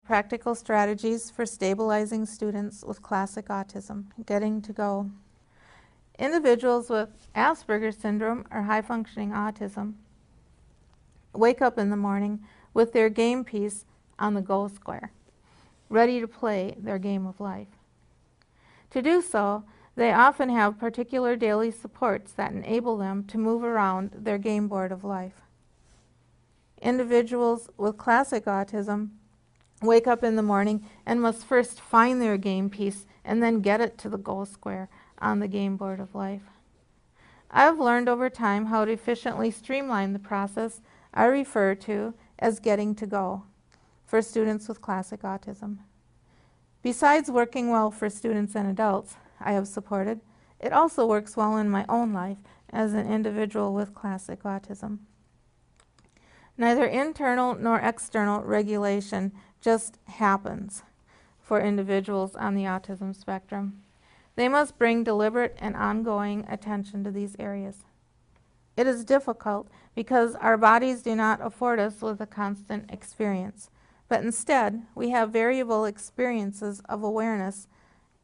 Practical strategies for stabilizing students with classic autism. Getting to go. Individuals with Asperger's syndrome or high-functioning autism wake up in the morning with their game piece on the go square, ready to play their game of life. To do so, they often have particular daily supports that enable them to move around their game board of life. Individuals with classic autism wake up in the morning and must first find their game piece and then get it to the goal square on the game board of life. I have learned over time how to efficiently streamline the process I refer to as getting to go for students with classic autism. Besides working well for students and adults I have supported, it also works well in my own life as an individual with classic autism. Neither internal nor external regulation just happens for individuals on the autism spectrum. They must bring deliberate and ongoing attention to these areas. It is difficult because our bodies do not afford us with a constant experience, but instead we have variable experiences of awareness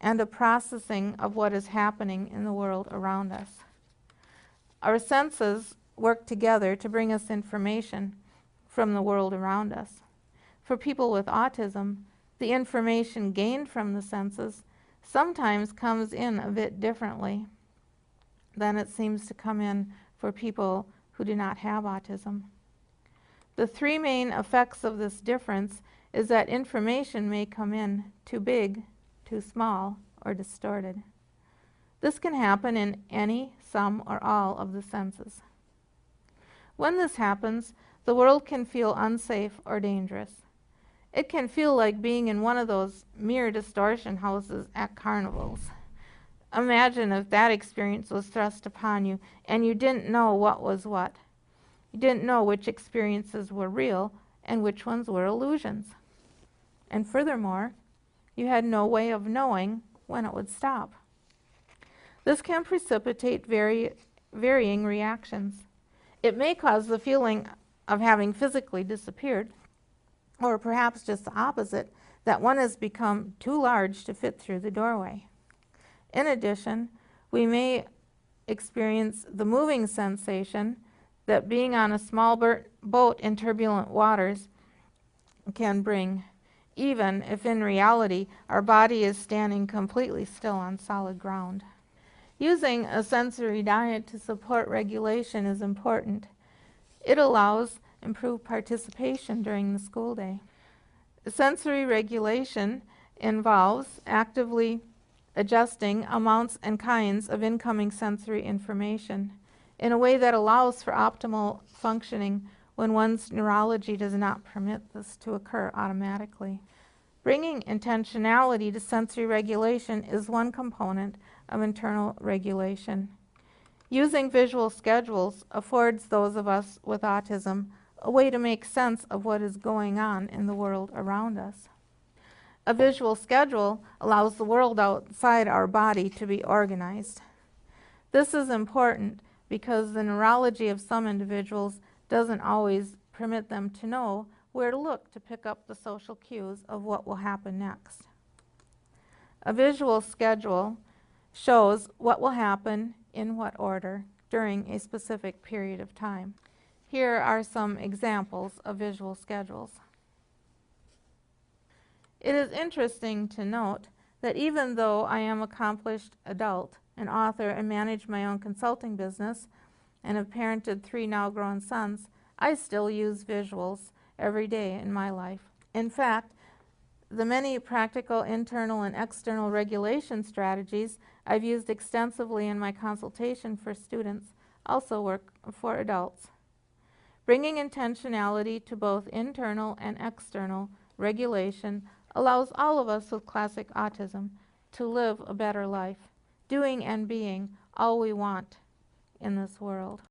and a processing of what is happening in the world around us. Our senses work together to bring us information from the world around us. For people with autism, the information gained from the senses sometimes comes in a bit differently than it seems to come in for people who do not have autism. The three main effects of this difference is that information may come in too big, too small, or distorted. This can happen in any, some, or all of the senses. When this happens, the world can feel unsafe or dangerous. It can feel like being in one of those mirror distortion houses at carnivals. Imagine if that experience was thrust upon you and you didn't know what was what. You didn't know which experiences were real and which ones were illusions. And furthermore, you had no way of knowing when it would stop. This can precipitate varying reactions. It may cause the feeling of having physically disappeared, or perhaps just the opposite, that one has become too large to fit through the doorway. In addition, we may experience the moving sensation that being on a small boat in turbulent waters can bring, even if in reality our body is standing completely still on solid ground. Using a sensory diet to support regulation is important. It allows improved participation during the school day. Sensory regulation involves actively adjusting amounts and kinds of incoming sensory information in a way that allows for optimal functioning when one's neurology does not permit this to occur automatically. Bringing intentionality to sensory regulation is one component of internal regulation. Using visual schedules affords those of us with autism a way to make sense of what is going on in the world around us. A visual schedule allows the world outside our body to be organized. This is important because the neurology of some individuals doesn't always permit them to know where to look to pick up the social cues of what will happen next. A visual schedule shows what will happen in what order during a specific period of time. Here are some examples of visual schedules. It is interesting to note that even though I am an accomplished adult, an author, and manage my own consulting business, and have parented 3 now grown sons, I still use visuals every day in my life. In fact, the many practical internal and external regulation strategies I've used extensively in my consultation for students also work for adults. Bringing intentionality to both internal and external regulation allows all of us with classic autism to live a better life, doing and being all we want in this world.